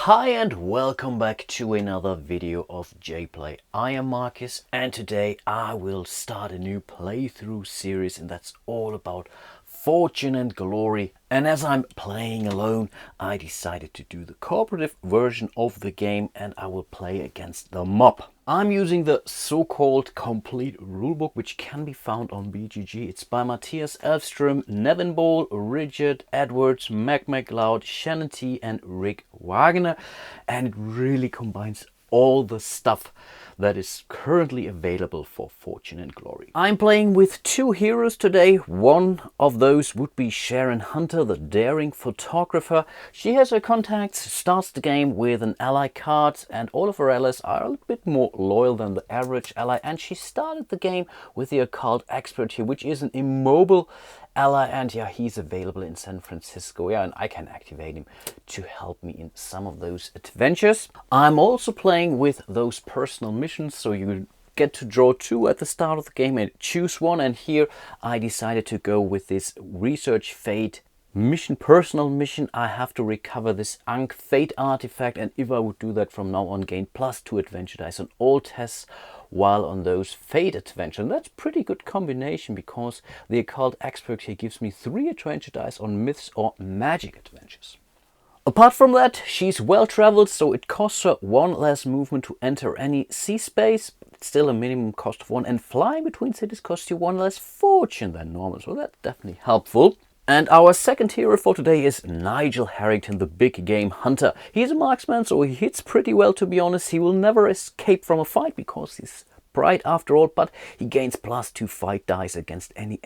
Hi and welcome back to another video of jPlay. I am Marcus and today I will start a new playthrough series, and that's all about fortune and glory. And as I'm playing alone, I decided to do the cooperative version of the game and I will play against the mob. I'm using the so-called complete rulebook, which can be found on BGG. It's by Matthias Elfström, Nevin Ball, Richard Edwards, Mac McLeod, Shannon T and Rick Wagner, and it really combines all the stuff that is currently available for Fortune and Glory. I'm playing with two heroes today. One of those would be Sharon Hunter, the daring photographer. She has her contacts, starts the game with an ally card, and all of her allies are a little bit more loyal than the average ally, and she started the game with the occult expert here, which is an immobile ally, and yeah, he's available in San Francisco, and I can activate him to help me in some of those adventures. I'm also playing with those personal missions, so you get to draw two at the start of the game and choose one, and here I decided to go with this Research Fate mission, personal mission. I have to recover this Ankh Fate artifact, and if I would do that from now on, gain +2 adventure dice on all tests while on those Fate adventures. And that's pretty good combination because the occult expert here gives me 3 adventure dice on myths or magic adventures. Apart from that, she's well traveled, so it costs her 1 less movement to enter any sea space. It's still a minimum cost of 1, and flying between cities costs you 1 less fortune than normal, so that's definitely helpful. And our second hero for today is Nigel Harrington, the big game hunter. He's a marksman, so he hits pretty well, to be honest. He will never escape from a fight because he's bright after all, but he gains +2 fight dice against any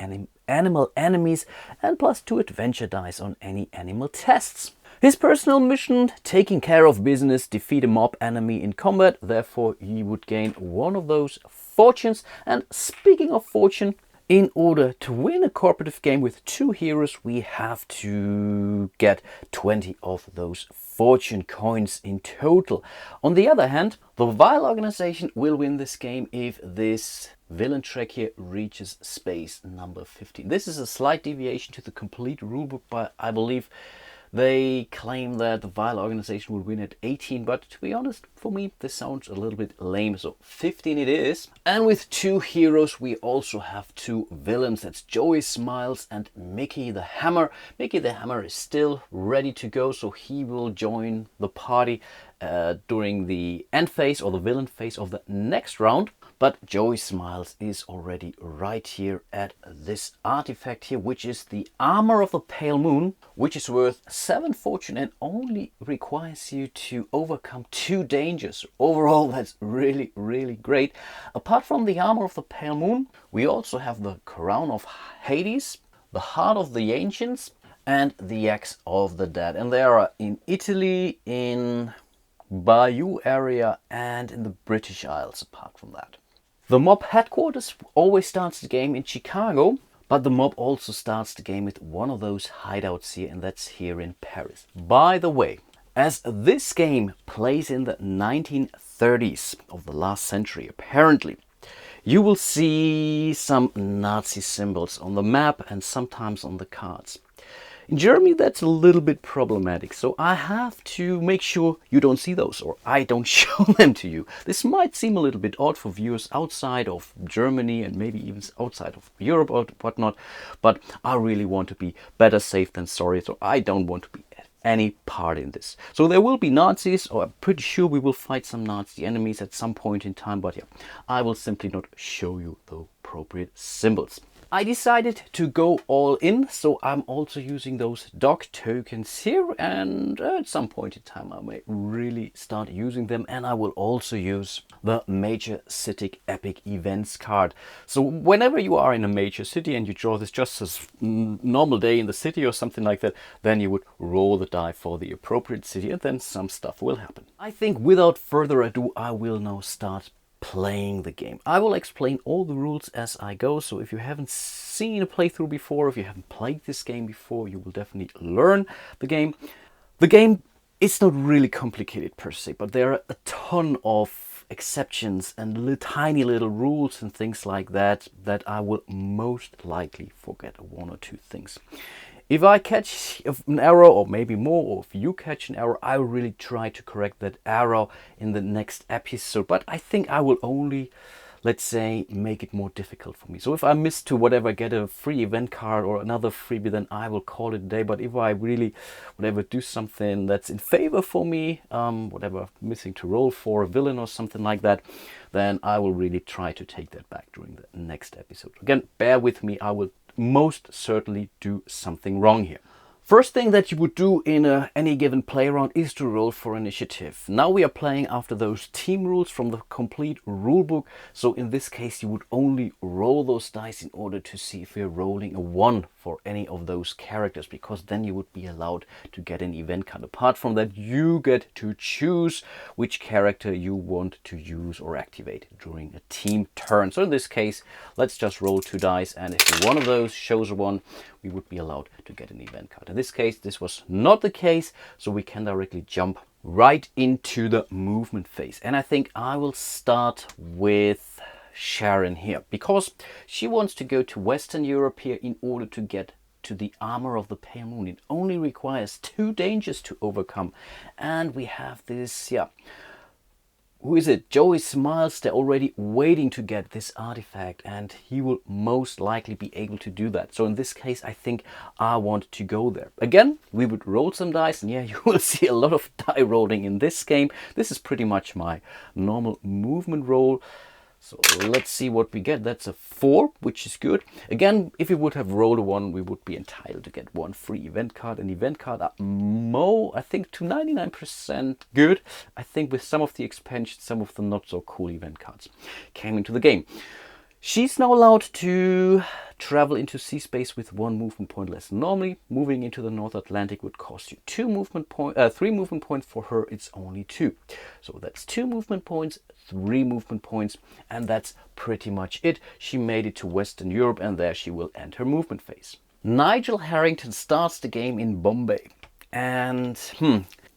animal enemies and +2 adventure dice on any animal tests. His personal mission: taking care of business, defeat a mob enemy in combat. Therefore, he would gain 1 of those fortunes. And speaking of fortune, in order to win a cooperative game with 2 heroes, we have to get 20 of those fortune coins in total. On the other hand, the Vile organization will win this game if this villain track here reaches space number 15. This is a slight deviation to the complete rulebook, but I believe they claim that the Vile organization will win at 18, but to be honest, for me, this sounds a little bit lame, so 15 it is. And with 2 heroes, we also have 2 villains. That's Joey Smiles and Mickey the Hammer. Mickey the Hammer is still ready to go, so he will join the party during the end phase or the villain phase of the next round. But Joey Smiles is already right here at this artifact here, which is the Armor of the Pale Moon, which is worth 7 fortune and only requires you to overcome 2 dangers. Overall, that's really, really great. Apart from the Armor of the Pale Moon, we also have the Crown of Hades, the Heart of the Ancients, and the Axe of the Dead. And they are in Italy, in Bayeux area, and in the British Isles apart from that. The mob headquarters always starts the game in Chicago, but the mob also starts the game with one of those hideouts here, and that's here in Paris. By the way, as this game plays in the 1930s of the last century, apparently, you will see some Nazi symbols on the map and sometimes on the cards. In Germany, that's a little bit problematic, so I have to make sure you don't see those, or I don't show them to you. This might seem a little bit odd for viewers outside of Germany and maybe even outside of Europe or whatnot, but I really want to be better safe than sorry, so I don't want to be at any part in this. So there will be Nazis, or I'm pretty sure we will fight some Nazi enemies at some point in time, but yeah, I will simply not show you the appropriate symbols. I decided to go all in, so I'm also using those dog tokens here, and at some point in time I may really start using them, and I will also use the Major City Epic Events card. So whenever you are in a major city and you draw this just as normal day in the city or something like that, then you would roll the die for the appropriate city and then some stuff will happen. I think without further ado, I will now start playing the game. I will explain all the rules as I go, so if you haven't seen a playthrough before, if you haven't played this game before, you will definitely learn the game. The game is not really complicated per se, but there are a ton of exceptions and tiny little rules and things like that I will most likely forget 1 or 2 things. If I catch an error, or maybe more, or if you catch an error, I will really try to correct that error in the next episode. But I think I will only, let's say, make it more difficult for me. So if I miss to whatever, get a free event card or another freebie, then I will call it a day. But if I really, whatever, do something that's in favor for me, whatever, missing to roll for a villain or something like that, then I will really try to take that back during the next episode. Again, bear with me, I will most certainly do something wrong here. First thing that you would do in any given play round is to roll for initiative. Now we are playing after those team rules from the complete rulebook. So in this case, you would only roll those dice in order to see if you're rolling a 1 for any of those characters, because then you would be allowed to get an event card. Apart from that, you get to choose which character you want to use or activate during a team turn. So in this case, let's just roll 2 dice, and if one of those shows a 1, we would be allowed to get an event card. In this case, this was not the case, so we can directly jump right into the movement phase. And I think I will start with Sharon here, because she wants to go to Western Europe here in order to get to the armor of the Pale Moon. It only requires 2 dangers to overcome, and we have this, yeah, who is it? Joey Smiles. They're already waiting to get this artifact, and he will most likely be able to do that. So in this case, I think I want to go there. Again, we would roll some dice, and yeah, you will see a lot of die rolling in this game. This is pretty much my normal movement roll. So let's see what we get. That's a 4, which is good. Again, if we would have rolled a 1, we would be entitled to get 1 free event card. An event card are I think, to 99% good. I think with some of the expansions, some of the not so cool event cards came into the game. She's now allowed to travel into sea space with 1 movement point less. Normally, moving into the North Atlantic would cost you 3 movement points. For her, it's only 2. So that's 2 movement points, 3 movement points, and that's pretty much it. She made it to Western Europe, and there she will end her movement phase. Nigel Harrington starts the game in Bombay, and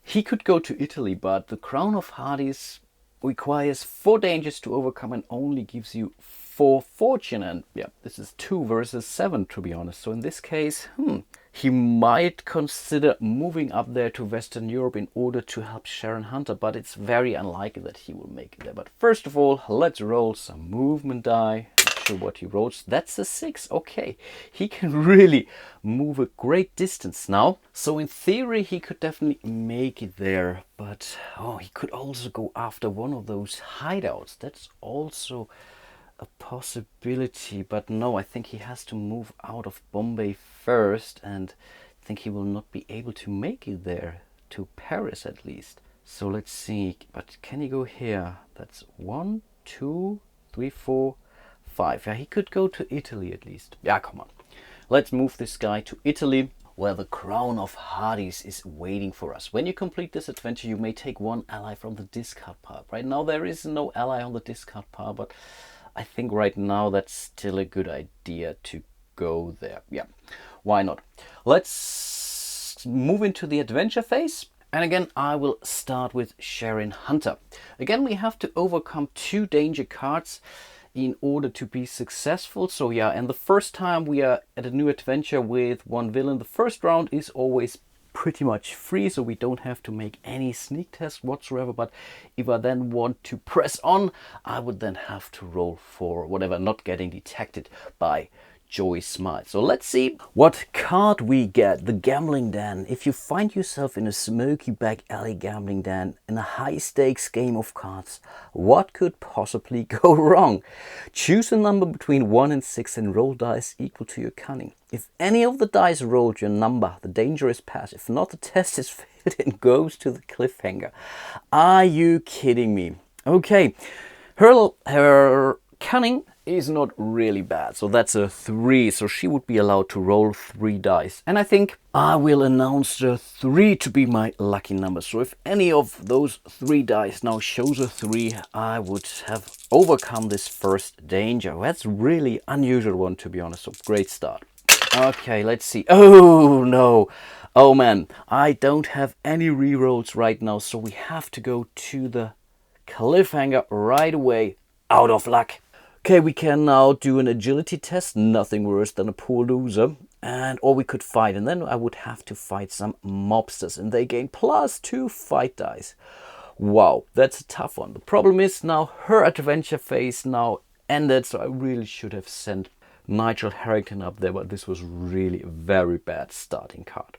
he could go to Italy, but the Crown of Hades requires 4 dangers to overcome and only gives you 4 fortune, and yeah, this is 2 versus 7, to be honest. So in this case, he might consider moving up there to Western Europe in order to help Sharon Hunter, but it's very unlikely that he will make it there. But first of all, let's roll some movement die. Not sure what he rolls. That's a 6. Okay, he can really move a great distance now. So in theory, he could definitely make it there, but he could also go after one of those hideouts. That's also a possibility, but no, I think he has to move out of Bombay first, and I think he will not be able to make it there, to Paris at least. So let's see, but can he go here? That's 1, 2, 3, 4, 5. Yeah, he could go to Italy at least. Yeah, come on. Let's move this guy to Italy, where the Crown of Hades is waiting for us. When you complete this adventure, you may take 1 ally from the discard pile. Right now, there is no ally on the discard pile, but I think right now that's still a good idea to go there. Yeah, why not? Let's move into the adventure phase. And again, I will start with Sharon Hunter. Again, we have to overcome 2 danger cards in order to be successful. So yeah, and the first time we are at a new adventure with 1 villain, the first round is always pretty much free, so we don't have to make any sneak tests whatsoever. But if I then want to press on, I would then have to roll for whatever, not getting detected by Joey Smile. So let's see what card we get. The Gambling Den. If you find yourself in a smoky back alley gambling den in a high stakes game of cards, what could possibly go wrong? Choose a number between 1 and 6 and roll dice equal to your cunning. If any of the dice rolled your number, the danger is passed. If not, the test is failed and goes to the cliffhanger. Are you kidding me? Okay, her cunning is not really bad, so that's a 3, so she would be allowed to roll 3 dice, and I think I will announce the 3 to be my lucky number. So if any of those 3 dice now shows a 3, I would have overcome this first danger. That's really unusual one, to be honest, so great start. Okay, let's see. Oh no, oh man, I don't have any rerolls right now, so we have to go to the cliffhanger right away. Out of luck. Okay, we can now do an agility test. Nothing worse than a poor loser. and or we could fight, and then I would have to fight some mobsters, and they gain +2 fight dice. Wow, that's a tough one. The problem is now her adventure phase now ended, so I really should have sent Nigel Harrington up there, but this was really a very bad starting card.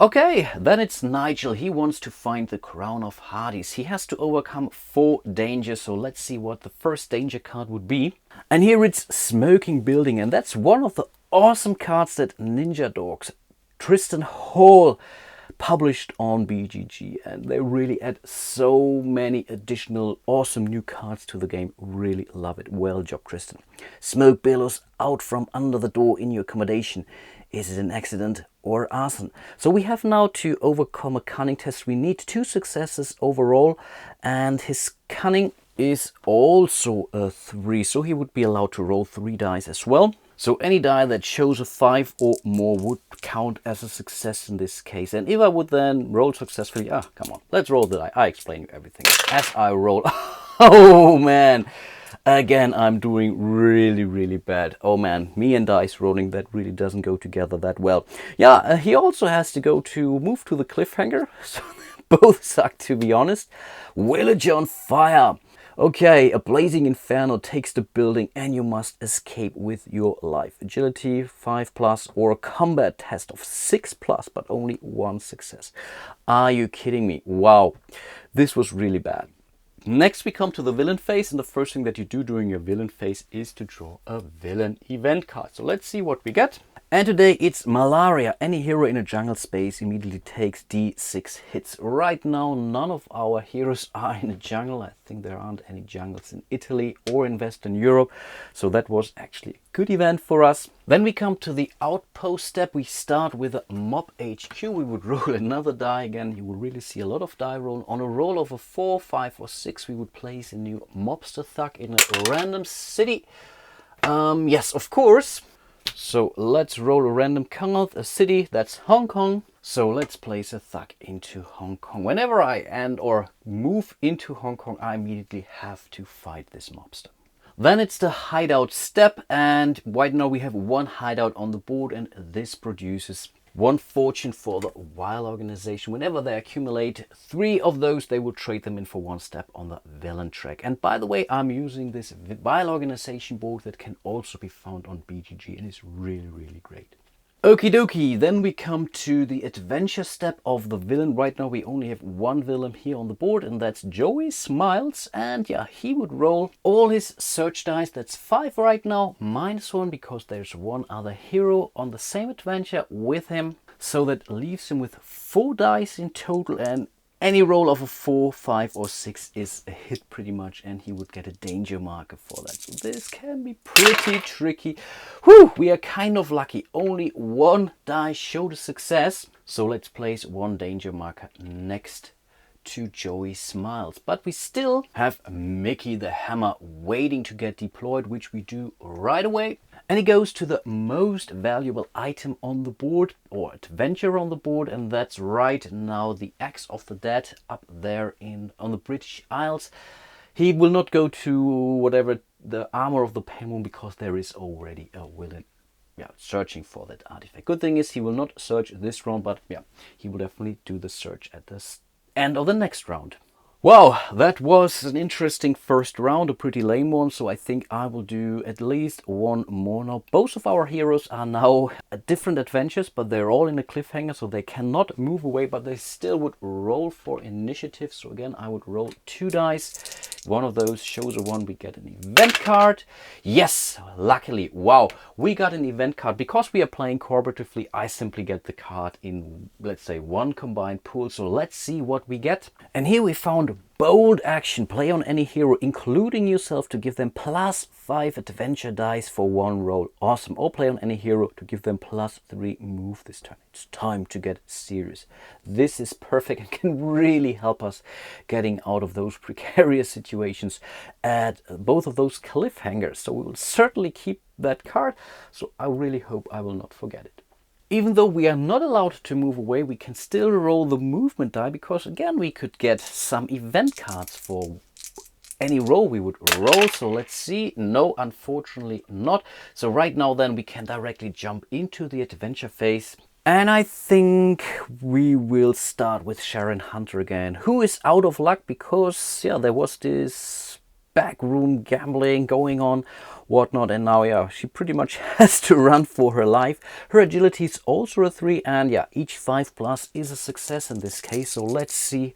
Okay, then it's Nigel. He wants to find the Crown of Hades. He has to overcome 4 dangers, so let's see what the first danger card would be. And here it's Smoking Building, and that's one of the awesome cards that Ninja Dogs, Tristan Hall, published on BGG, and they really add so many additional awesome new cards to the game. Really love it. Well job, Tristan. Smoke billows out from under the door in your accommodation. Is it an accident or arson? So we have now to overcome a cunning test. We need 2 successes overall, and his cunning is also a 3, so he would be allowed to roll 3 dice as well. So any die that shows a 5 or more would count as a success in this case. And if I would then roll successfully, come on, let's roll the die. I explain you everything as I roll. Oh man, again, I'm doing really bad. Oh man, me and dice rolling, that really doesn't go together that well. Yeah, he also has to go to move to the cliffhanger. So both suck, to be honest. Village on fire. Okay, a blazing inferno takes the building and you must escape with your life. Agility 5+, or a combat test of 6+, but only 1 success. Are you kidding me? Wow, this was really bad. Next we come to the villain phase, and the first thing that you do during your villain phase is to draw a villain event card. So let's see what we get. And today it's Malaria. Any hero in a jungle space immediately takes D6 hits. Right now none of our heroes are in a jungle. I think there aren't any jungles in Italy or in Western Europe. So that was actually a good event for us. Then we come to the outpost step. We start with a mob HQ. We would roll another die again. You will really see a lot of die roll. On a roll of a 4, 5 or 6 we would place a new mobster thug in a random city. Yes, of course. So let's roll a random card, a city, that's Hong Kong. So let's place a thug into Hong Kong. Whenever I end or move into Hong Kong, I immediately have to fight this mobster. Then it's the hideout step, and right now we have 1 hideout on the board, and this produces 1 fortune for the Wild Organization. Whenever they accumulate 3 of those, they will trade them in for 1 step on the villain track. And by the way, I'm using this Wild Organization board that can also be found on BGG, and it's really great. Okie dokie, then we come to the adventure step of the villain. Right now we only have 1 villain here on the board, and that's Joey Smiles. And yeah, he would roll all his search dice. That's 5 right now, -1 because there's 1 other hero on the same adventure with him. So that leaves him with 4 dice in total, and any roll of a 4, 5 or 6 is a hit pretty much, and he would get a danger marker for that. So this can be pretty tricky. Whew, we are kind of lucky. Only 1 die showed a success. So let's place 1 danger marker next to Joey Smiles. But we still have Mickey the Hammer waiting to get deployed, which we do right away. And he goes to the most valuable item on the board, or adventure on the board, and that's right now the Axe of the Dead up there on the British Isles. He will not go to whatever the Armor of the Pale Moon because there is already a villain searching for that artifact. Good thing is he will not search this round, but yeah, he will definitely do the search at the end of the next round. Wow, that was an interesting first round, a pretty lame one, so I think I will do at least 1 more now. Both of our heroes are now at different adventures, but they're all in a cliffhanger, so they cannot move away, but they still would roll for initiative. So again, I would roll 2 dice. 1 of those shows a 1, we get an event card. Yes, luckily, wow, we got an event card. Because we are playing cooperatively, I simply get the card in, let's say, 1 combined pool. So let's see what we get. And here we found bold action. Play on any hero, including yourself, to give them +5 adventure dice for 1 roll. Awesome. Or play on any hero to give them +3 move this turn. It's time to get serious. This is perfect and can really help us getting out of those precarious situations at both of those cliffhangers. So we will certainly keep that card. So I really hope I will not forget it. Even though we are not allowed to move away, we can still roll the movement die, because again we could get some event cards for any roll, we would roll. So let's see. No, unfortunately not. So right now then we can directly jump into the adventure phase. And I think we will start with Sharon Hunter again, who is out of luck because, yeah, there was this backroom gambling going on, whatnot, and now, yeah, she pretty much has to run for her life. Her agility is also a 3, and yeah, each 5+ is a success in this case. So let's see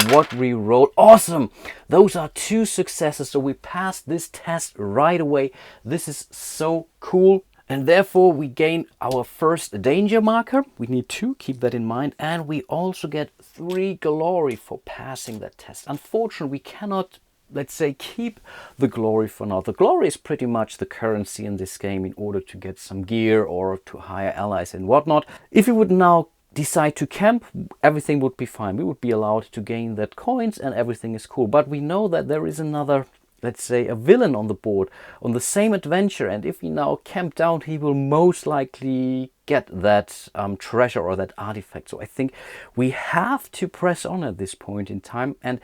what we roll. Awesome! Those are 2 successes, so we passed this test right away. This is so cool. And therefore we gain our first danger marker. We need 2, keep that in mind. And we also get 3 glory for passing that test. Unfortunately, we cannot, let's say, keep the glory for now. The glory is pretty much the currency in this game in order to get some gear or to hire allies and whatnot. If we would now decide to camp, everything would be fine. We would be allowed to gain that coins and everything is cool. But we know that there is another, let's say, a villain on the board on the same adventure, and if we now camp down, he will most likely get that treasure or that artifact. So I think we have to press on at this point in time, and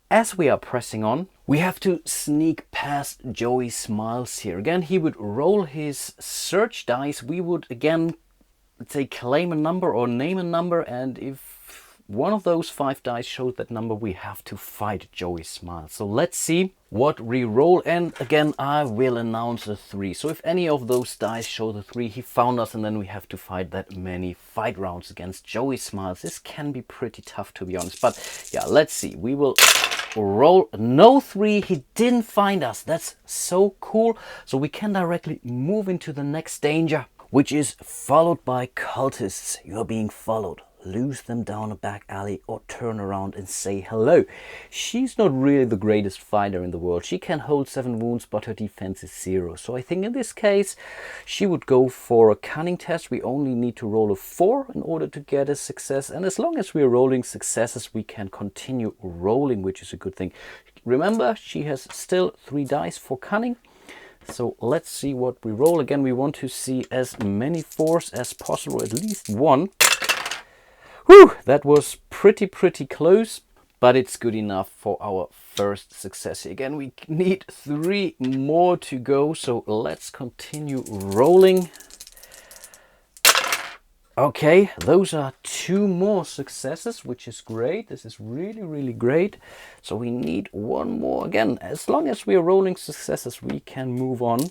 as we are pressing on, we have to sneak past Joey Smiles here. Again, he would roll his search dice. We would again, let's say, claim a number or name a number, and if one of those 5 dice shows that number, we have to fight Joey Smiles. So let's see what we roll. And again, I will announce a 3. So if any of those dice show the 3, he found us, and then we have to fight that many fight rounds against Joey Smiles. This can be pretty tough, to be honest. But yeah, let's see. We will roll. No 3. He didn't find us. That's so cool. So we can directly move into the next danger, which is followed by cultists. You're being followed. Lose them down a back alley or turn around and say hello. She's not really the greatest fighter in the world. She can hold 7 wounds, but her defense is 0. So I think in this case, she would go for a cunning test. We only need to roll a 4 in order to get a success. And as long as we're rolling successes, we can continue rolling, which is a good thing. Remember, she has still 3 dice for cunning. So let's see what we roll. Again, we want to see as many 4s as possible, at least 1. Whew, that was pretty close, but it's good enough for our first success. Again, we need 3 more to go, so let's continue rolling. Okay, those are 2 more successes, which is great. This is really great. So we need 1 more. Again, as long as we are rolling successes, we can move on.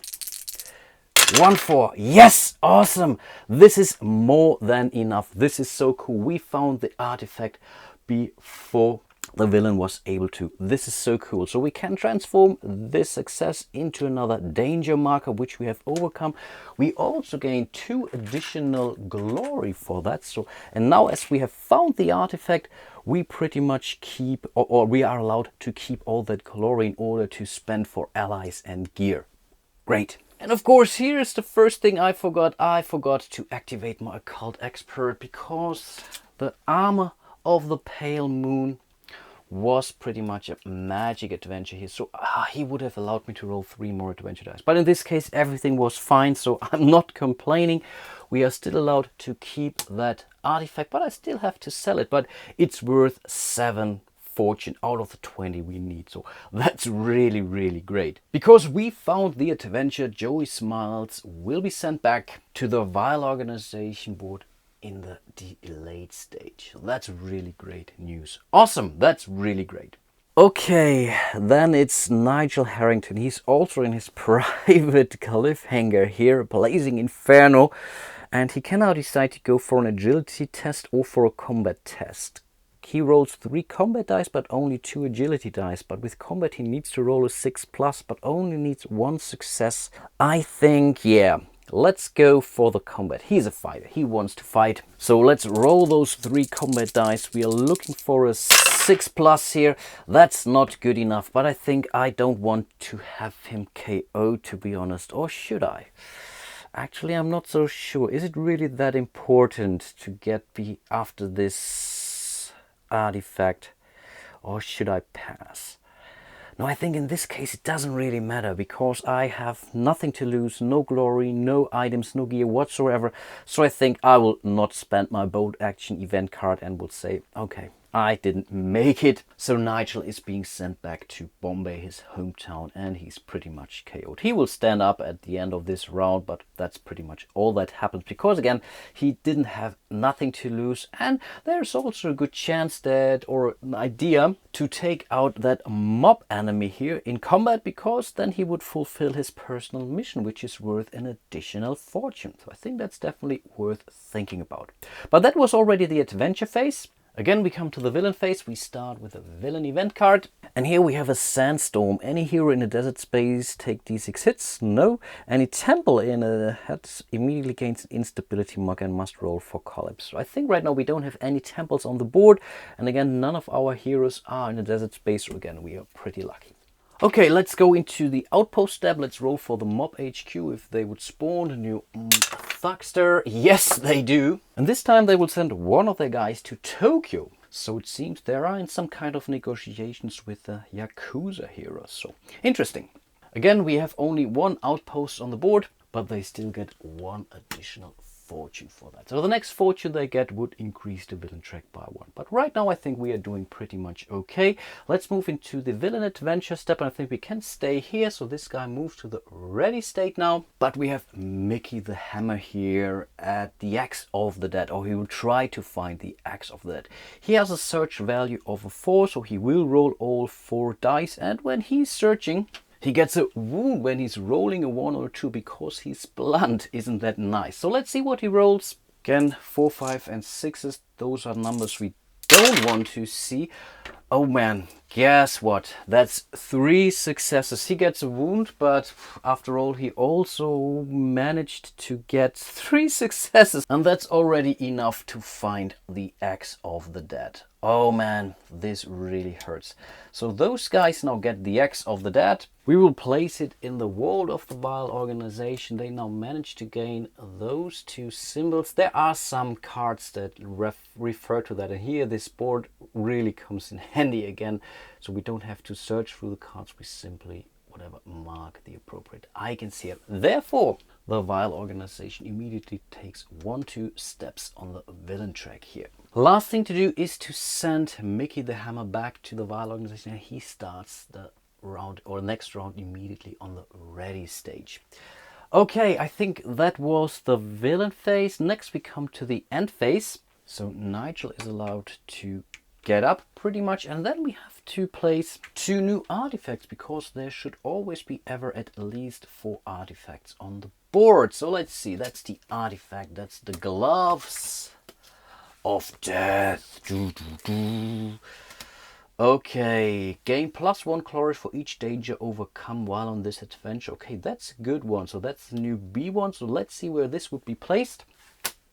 1 4. Yes, awesome. This is more than enough. This is so cool. We found the artifact before the villain was able to. This is so cool. So we can transform this success into another danger marker, which we have overcome. We also gain 2 additional glory for that. So, and now as we have found the artifact, we pretty much keep, or we are allowed to keep all that glory in order to spend for allies and gear. Great. And of course, here is the first thing I forgot. I forgot to activate my occult expert because the armor of the pale moon was pretty much a magic adventure here. So he would have allowed me to roll 3 more adventure dice. But in this case, everything was fine. So I'm not complaining. We are still allowed to keep that artifact, but I still have to sell it. But it's worth 7 fortune out of the 20 we need. So that's really great. Because we found the adventure, Joey Smiles will be sent back to the Vile Organization board in the delayed stage. That's really great news. Awesome, that's really great. Okay, then it's Nigel Harrington. He's also in his private cliffhanger here, Blazing Inferno, and he can now decide to go for an agility test or for a combat test. He rolls 3 combat dice, but only 2 agility dice. But with combat, he needs to roll a 6+, but only needs 1 success. I think, yeah, let's go for the combat. He's a fighter. He wants to fight. So let's roll those 3 combat dice. We are looking for a 6+ here. That's not good enough, but I think I don't want to have him KO, to be honest. Or should I? Actually, I'm not so sure. Is it really that important to get after this artifact, or should I pass? No, I think in this case it doesn't really matter because I have nothing to lose, no glory, no items, no gear whatsoever. So I think I will not spend my bold action event card and will say, okay, I didn't make it. So Nigel is being sent back to Bombay, his hometown, and he's pretty much KO'd. He will stand up at the end of this round, but that's pretty much all that happens because again, he didn't have nothing to lose, and there's also a good chance that, or an idea, to take out that mob enemy here in combat, because then he would fulfill his personal mission, which is worth an additional fortune. So I think that's definitely worth thinking about. But that was already the adventure phase. Again, we come to the villain phase. We start with a villain event card. And here we have a sandstorm. Any hero in a desert space take d6 hits? No. Any temple in a head immediately gains an instability mark and must roll for collapse. So I think right now we don't have any temples on the board. And again, none of our heroes are in a desert space. So again, we are pretty lucky. Okay, let's go into the outpost step. Let's roll for the mob HQ if they would spawn a new Thugster. Yes, they do. And this time they will send one of their guys to Tokyo. So it seems they are in some kind of negotiations with the Yakuza heroes. So interesting. Again, we have only one outpost on the board, but they still get one additional fortune for that. So the next fortune they get would increase the villain track by 1. But right now I think we are doing pretty much okay. Let's move into the villain adventure step, and I think we can stay here. So this guy moves to the ready state now. But we have Mickey the Hammer here at the Axe of the Dead, or he will try to find the Axe of the Dead. He has a search value of a 4, so he will roll all 4 dice, and when he's searching, he gets a wound when he's rolling a 1 or 2 because he's blunt. Isn't that nice? So let's see what he rolls. Again, 4, 5 and 6s. Those are numbers we don't want to see. Oh man, guess what? That's 3 successes. He gets a wound, but after all, he also managed to get 3 successes. And that's already enough to find the Axe of the Dead. Oh man, this really hurts. So those guys now get the Axe of the Dead. We will place it in the Vault of the Vile organization. They now manage to gain those 2 symbols. There are some cards that refer to that. And here this board really comes in handy again. So we don't have to search through the cards. We simply, whatever, mark the appropriate icons here. Therefore, the Vile organization immediately takes 1-2 steps on the villain track here. Last thing to do is to send Mickey the Hammer back to the Vile organization. And he starts the round or next round immediately on the ready stage. Okay, I think that was the villain phase. Next we come to the end phase. So Nigel is allowed to get up pretty much, and then we have to place 2 new artifacts, because there should always be ever at least 4 artifacts on the board. So let's see, that's the artifact, that's the gloves of death. Okay, gain +1 glory for each danger overcome while on this adventure. Okay, that's a good one. So that's the new B one. So let's see where this would be placed.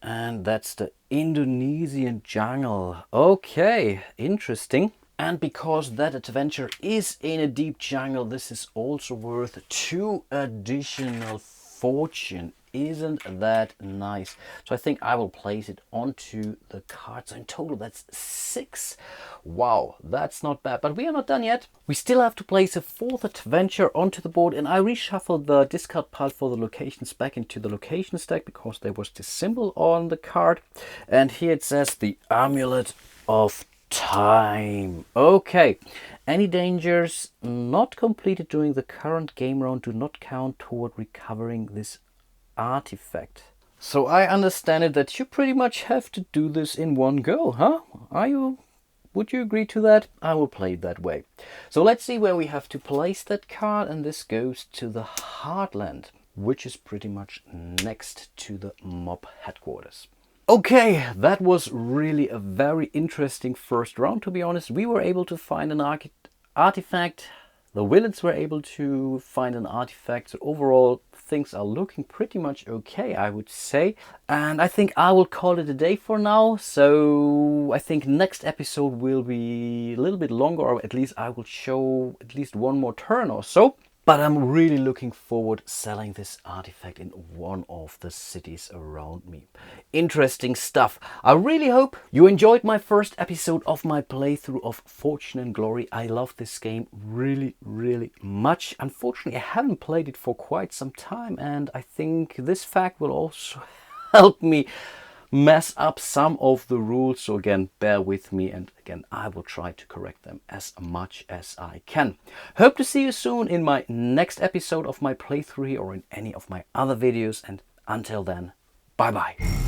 And that's the Indonesian jungle. Okay, interesting. And because that adventure is in a deep jungle, this is also worth 2 additional fortune. Isn't that nice? So I think I will place it onto the card. So in total, that's 6. Wow, that's not bad. But we are not done yet. We still have to place a 4th adventure onto the board. And I reshuffled the discard pile for the locations back into the location stack, because there was this symbol on the card. And here it says the Amulet of Time. Okay, any dangers not completed during the current game round do not count toward recovering this artifact. So I understand it that you pretty much have to do this in one go, huh? Would you agree to that? I will play it that way. So let's see where we have to place that card, and this goes to the Heartland, which is pretty much next to the mob headquarters. Okay, that was really a very interesting first round, to be honest. We were able to find an artifact. The villains were able to find an artifact. So overall, things are looking pretty much okay, I would say. And I think I will call it a day for now. So I think next episode will be a little bit longer, or at least I will show at least one more turn or so. But I'm really looking forward selling this artifact in one of the cities around me. Interesting stuff. I really hope you enjoyed my first episode of my playthrough of Fortune and Glory. I love this game really, really much. Unfortunately, I haven't played it for quite some time, and I think this fact will also help me mess up some of the rules. So again, bear with me, and again, I will try to correct them as much as I can. Hope to see you soon in my next episode of my playthrough here or in any of my other videos. And until then, bye bye.